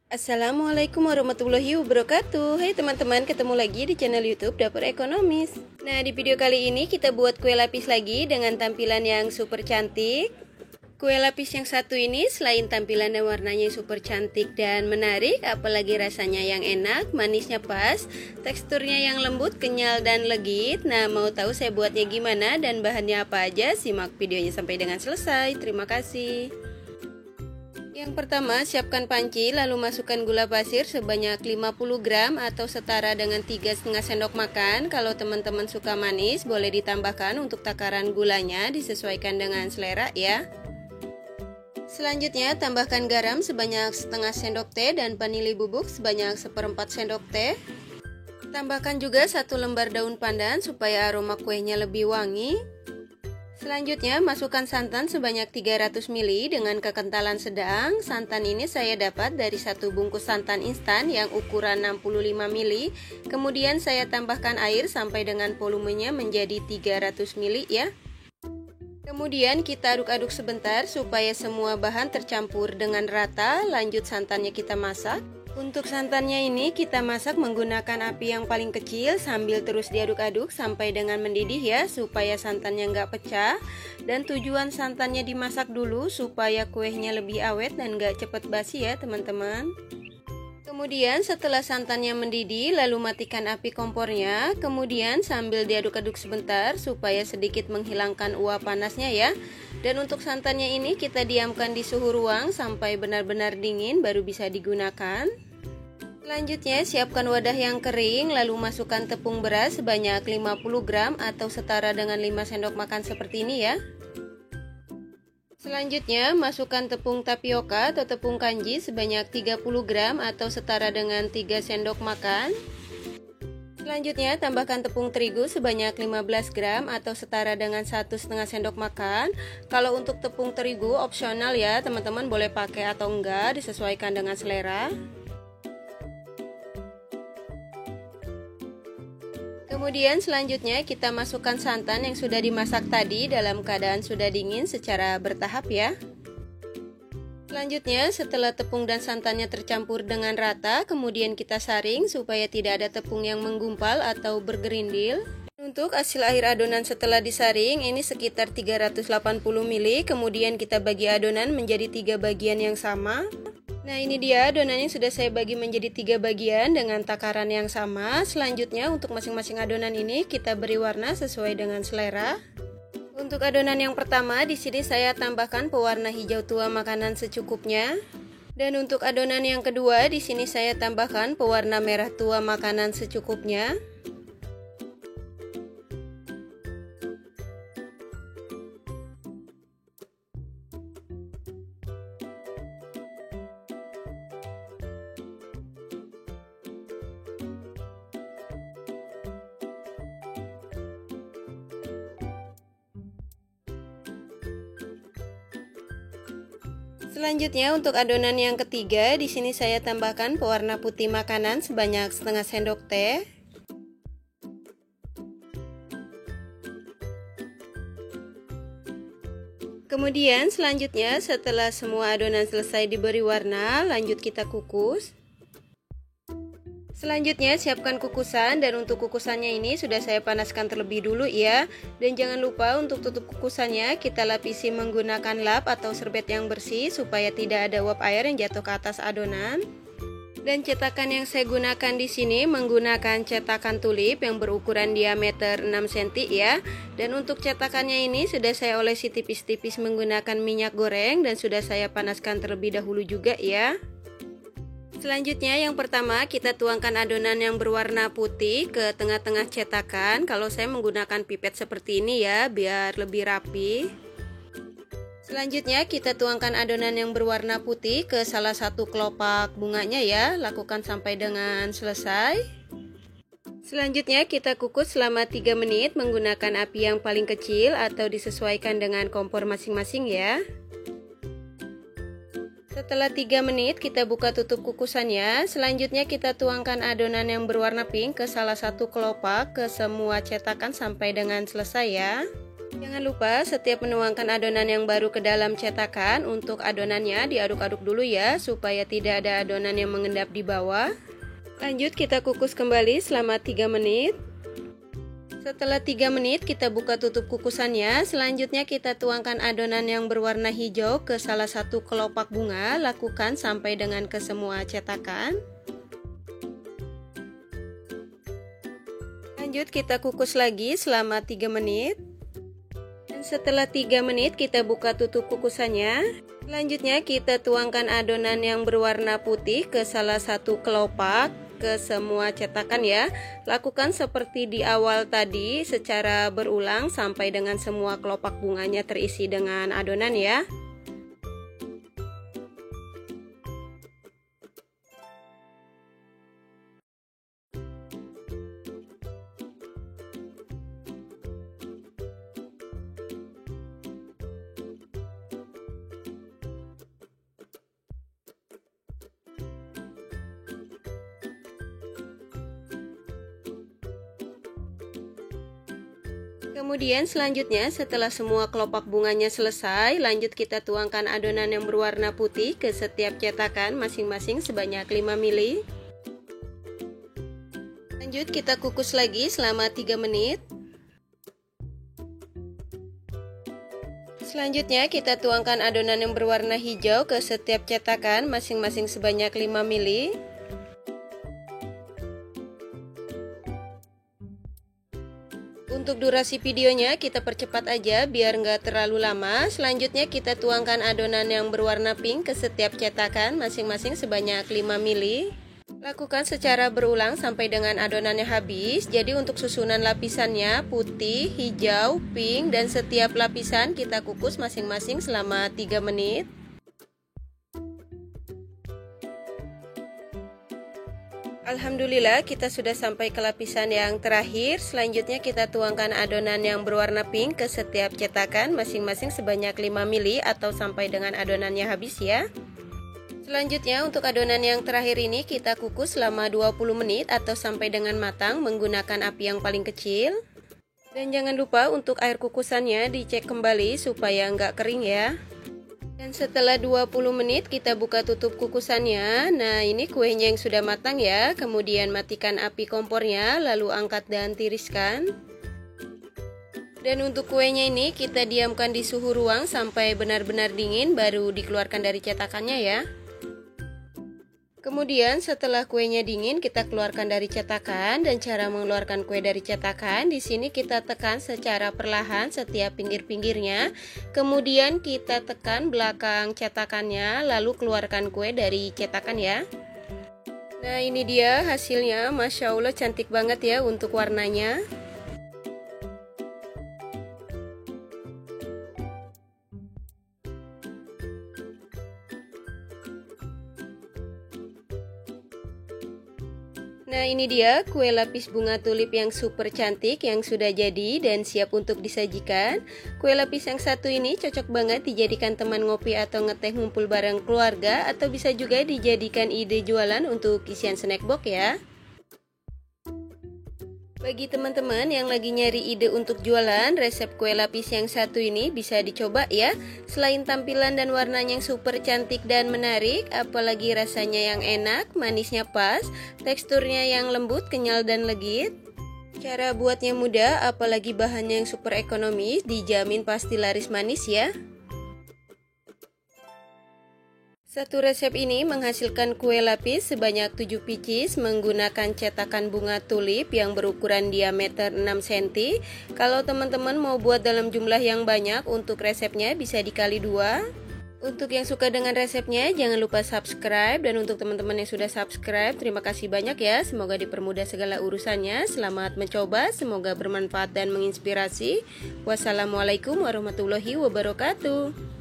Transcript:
Assalamualaikum warahmatullahi wabarakatuh. Hai teman-teman, ketemu lagi di channel YouTube Dapur Ekonomis. Nah, di video kali ini kita buat kue lapis lagi dengan tampilan yang super cantik. Kue lapis yang satu ini selain tampilan dan warnanya super cantik dan menarik, apalagi rasanya yang enak, manisnya pas, teksturnya yang lembut, kenyal dan legit. Nah, mau tahu saya buatnya gimana dan bahannya apa aja? Simak videonya sampai dengan selesai. Terima kasih. Yang pertama, siapkan panci, lalu masukkan gula pasir sebanyak 50 gram atau setara dengan 3,5 sendok makan. Kalau teman-teman suka manis, boleh ditambahkan untuk takaran gulanya, disesuaikan dengan selera ya. Selanjutnya, tambahkan garam sebanyak setengah sendok teh dan vanili bubuk sebanyak 1/4 sendok teh. Tambahkan juga 1 lembar daun pandan supaya aroma kuenya lebih wangi. Selanjutnya, masukkan santan sebanyak 300 ml dengan kekentalan sedang. Santan ini saya dapat dari satu bungkus santan instan yang ukuran 65 ml. Kemudian saya tambahkan air sampai dengan volumenya menjadi 300 ml ya. Kemudian kita aduk-aduk sebentar supaya semua bahan tercampur dengan rata. Lanjut santannya kita masak. Untuk santannya ini kita masak menggunakan api yang paling kecil sambil terus diaduk-aduk sampai dengan mendidih ya, supaya santannya nggak pecah. Dan tujuan santannya dimasak dulu supaya kuenya lebih awet dan nggak cepet basi ya teman-teman. Kemudian setelah santannya mendidih, lalu matikan api kompornya. Kemudian sambil diaduk-aduk sebentar supaya sedikit menghilangkan uap panasnya ya. Dan untuk santannya ini kita diamkan di suhu ruang sampai benar-benar dingin baru bisa digunakan. Selanjutnya siapkan wadah yang kering, lalu masukkan tepung beras sebanyak 50 gram atau setara dengan 5 sendok makan seperti ini ya. Selanjutnya masukkan tepung tapioka atau tepung kanji sebanyak 30 gram atau setara dengan 3 sendok makan. Selanjutnya tambahkan tepung terigu sebanyak 15 gram atau setara dengan 1,5 sendok makan. Kalau untuk tepung terigu opsional ya, teman-teman boleh pakai atau enggak, disesuaikan dengan selera. Kemudian selanjutnya kita masukkan santan yang sudah dimasak tadi dalam keadaan sudah dingin secara bertahap ya. Selanjutnya setelah tepung dan santannya tercampur dengan rata, kemudian kita saring supaya tidak ada tepung yang menggumpal atau bergerindil. Untuk hasil akhir adonan setelah disaring ini sekitar 380 ml, kemudian kita bagi adonan menjadi 3 bagian yang sama. Nah, ini dia adonannya sudah saya bagi menjadi 3 bagian dengan takaran yang sama. Selanjutnya untuk masing-masing adonan ini kita beri warna sesuai dengan selera. Untuk adonan yang pertama di sini saya tambahkan pewarna hijau tua makanan secukupnya. Dan untuk adonan yang kedua di sini saya tambahkan pewarna merah tua makanan secukupnya. Selanjutnya untuk adonan yang ketiga di sini saya tambahkan pewarna putih makanan sebanyak setengah sendok teh. Kemudian selanjutnya setelah semua adonan selesai diberi warna, lanjut kita kukus. Selanjutnya siapkan kukusan, dan untuk kukusannya ini sudah saya panaskan terlebih dulu ya. Dan jangan lupa untuk tutup kukusannya kita lapisi menggunakan lap atau serbet yang bersih supaya tidak ada uap air yang jatuh ke atas adonan. Dan cetakan yang saya gunakan di sini menggunakan cetakan tulip yang berukuran diameter 6 cm ya. Dan untuk cetakannya ini sudah saya olesi tipis-tipis menggunakan minyak goreng dan sudah saya panaskan terlebih dahulu juga ya. Selanjutnya yang pertama kita tuangkan adonan yang berwarna putih ke tengah-tengah cetakan. Kalau saya menggunakan pipet seperti ini ya biar lebih rapi. Selanjutnya kita tuangkan adonan yang berwarna putih ke salah satu kelopak bunganya ya. Lakukan sampai dengan selesai. Selanjutnya kita kukus selama 3 menit menggunakan api yang paling kecil atau disesuaikan dengan kompor masing-masing ya. Setelah 3 menit kita buka tutup kukusannya. Selanjutnya kita tuangkan adonan yang berwarna pink ke salah satu kelopak ke semua cetakan sampai dengan selesai ya. Jangan lupa setiap menuangkan adonan yang baru ke dalam cetakan, untuk adonannya diaduk-aduk dulu ya, supaya tidak ada adonan yang mengendap di bawah. Lanjut kita kukus kembali selama 3 menit. Setelah 3 menit kita buka tutup kukusannya. Selanjutnya kita tuangkan adonan yang berwarna hijau ke salah satu kelopak bunga. Lakukan sampai dengan ke semua cetakan. Lanjut kita kukus lagi selama 3 menit. Dan setelah 3 menit kita buka tutup kukusannya. Selanjutnya kita tuangkan adonan yang berwarna putih ke salah satu kelopak, ke semua cetakan ya. Lakukan seperti di awal tadi secara berulang sampai dengan semua kelopak bunganya terisi dengan adonan ya. Kemudian selanjutnya setelah semua kelopak bunganya selesai, lanjut kita tuangkan adonan yang berwarna putih ke setiap cetakan masing-masing sebanyak 5 ml. Lanjut kita kukus lagi selama 3 menit. Selanjutnya kita tuangkan adonan yang berwarna hijau ke setiap cetakan masing-masing sebanyak 5 ml. Untuk durasi videonya kita percepat aja biar nggak terlalu lama. Selanjutnya kita tuangkan adonan yang berwarna pink ke setiap cetakan masing-masing sebanyak 5 ml. Lakukan secara berulang sampai dengan adonannya habis. Jadi untuk susunan lapisannya putih, hijau, pink, dan setiap lapisan kita kukus masing-masing selama 3 menit. Alhamdulillah kita sudah sampai ke lapisan yang terakhir. Selanjutnya kita tuangkan adonan yang berwarna pink ke setiap cetakan masing-masing sebanyak 5 ml atau sampai dengan adonannya habis ya. Selanjutnya untuk adonan yang terakhir ini kita kukus selama 20 menit atau sampai dengan matang menggunakan api yang paling kecil. Dan jangan lupa untuk air kukusannya dicek kembali supaya nggak kering ya. Dan setelah 20 menit kita buka tutup kukusannya. Nah ini kuenya yang sudah matang ya. Kemudian matikan api kompornya, lalu angkat dan tiriskan. Dan untuk kuenya ini kita diamkan di suhu ruang sampai benar-benar dingin baru dikeluarkan dari cetakannya ya. Kemudian setelah kuenya dingin kita keluarkan dari cetakan, dan cara mengeluarkan kue dari cetakan di sini kita tekan secara perlahan setiap pinggir-pinggirnya. Kemudian kita tekan belakang cetakannya lalu keluarkan kue dari cetakan ya. Nah ini dia hasilnya, Masya Allah cantik banget ya untuk warnanya. Nah ini dia kue lapis bunga tulip yang super cantik yang sudah jadi dan siap untuk disajikan. Kue lapis yang satu ini cocok banget dijadikan teman ngopi atau ngeteh ngumpul bareng keluarga, atau bisa juga dijadikan ide jualan untuk isian snack box ya. Bagi teman-teman yang lagi nyari ide untuk jualan, resep kue lapis yang satu ini bisa dicoba ya. Selain tampilan dan warnanya yang super cantik dan menarik, apalagi rasanya yang enak, manisnya pas, teksturnya yang lembut, kenyal dan legit. Cara buatnya mudah, apalagi bahannya yang super ekonomis, dijamin pasti laris manis ya. Satu resep ini menghasilkan kue lapis sebanyak 7 pieces menggunakan cetakan bunga tulip yang berukuran diameter 6 cm. Kalau teman-teman mau buat dalam jumlah yang banyak, untuk resepnya bisa dikali 2. Untuk yang suka dengan resepnya jangan lupa subscribe, dan untuk teman-teman yang sudah subscribe terima kasih banyak ya. Semoga dipermudah segala urusannya. Selamat mencoba, semoga bermanfaat dan menginspirasi. Wassalamualaikum warahmatullahi wabarakatuh.